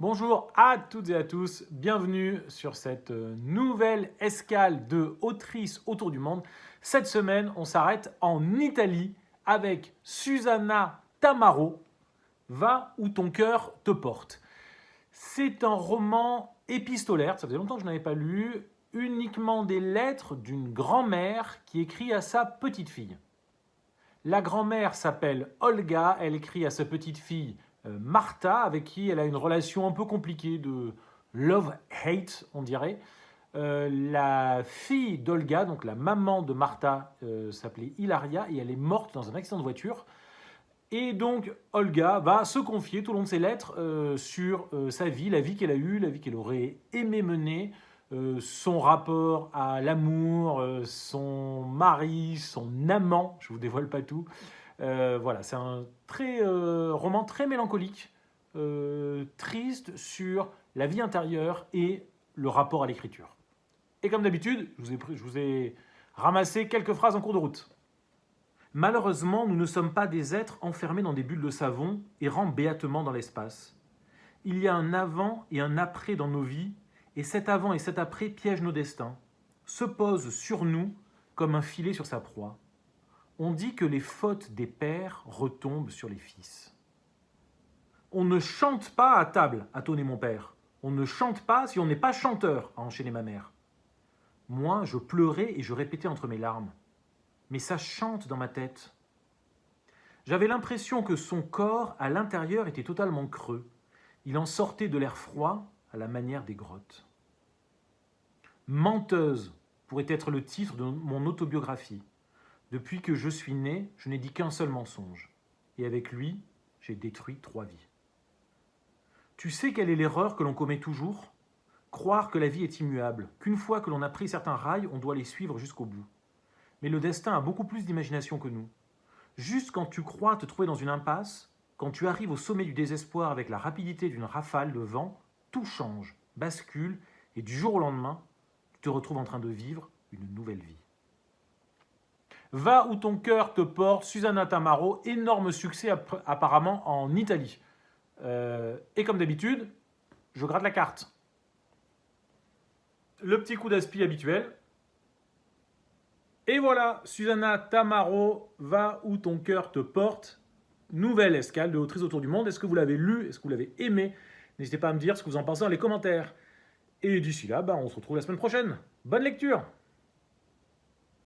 Bonjour à toutes et à tous, bienvenue sur cette nouvelle escale de autrices autour du monde. Cette semaine, on s'arrête en Italie avec Susanna Tamaro, Va où ton cœur te porte. C'est un roman épistolaire, ça faisait longtemps que je n'avais pas lu, uniquement des lettres d'une grand-mère qui écrit à sa petite-fille. La grand-mère s'appelle Olga, elle écrit à sa petite-fille Martha, avec qui elle a une relation un peu compliquée de love-hate, on dirait. La fille d'Olga, donc la maman de Martha, s'appelait Hilaria et elle est morte dans un accident de voiture. Et donc Olga va se confier tout au long de ses lettres sur sa vie, la vie qu'elle a eue, la vie qu'elle aurait aimé mener, son rapport à l'amour, son mari, son amant, je vous dévoile pas tout. Voilà, c'est un roman très mélancolique, triste sur la vie intérieure et le rapport à l'écriture. Et comme d'habitude, je vous ai ramassé quelques phrases en cours de route. Malheureusement, nous ne sommes pas des êtres enfermés dans des bulles de savon, errant béatement dans l'espace. Il y a un avant et un après dans nos vies, et cet avant et cet après piègent nos destins, se posent sur nous comme un filet sur sa proie. On dit que les fautes des pères retombent sur les fils. On ne chante pas à table, a tonné mon père. On ne chante pas si on n'est pas chanteur, a enchaîné ma mère. Moi, je pleurais et je répétais entre mes larmes. Mais ça chante dans ma tête. J'avais l'impression que son corps, à l'intérieur, était totalement creux. Il en sortait de l'air froid à la manière des grottes. Menteuse pourrait être le titre de mon autobiographie. Depuis que je suis né, je n'ai dit qu'un seul mensonge. Et avec lui, j'ai détruit 3 vies. Tu sais quelle est l'erreur que l'on commet toujours ? Croire que la vie est immuable, qu'une fois que l'on a pris certains rails, on doit les suivre jusqu'au bout. Mais le destin a beaucoup plus d'imagination que nous. Juste quand tu crois te trouver dans une impasse, quand tu arrives au sommet du désespoir avec la rapidité d'une rafale de vent, tout change, bascule, et du jour au lendemain, tu te retrouves en train de vivre une nouvelle vie. Va où ton cœur te porte, Susanna Tamaro, énorme succès apparemment en Italie. Et comme d'habitude, je gratte la carte. Le petit coup d'aspi habituel. Et voilà, Susanna Tamaro, Va où ton cœur te porte. Nouvelle escale de autrices autour du monde. Est-ce que vous l'avez lu? Est-ce que vous l'avez aimé? N'hésitez pas à me dire ce que vous en pensez dans les commentaires. Et d'ici là, on se retrouve la semaine prochaine. Bonne lecture!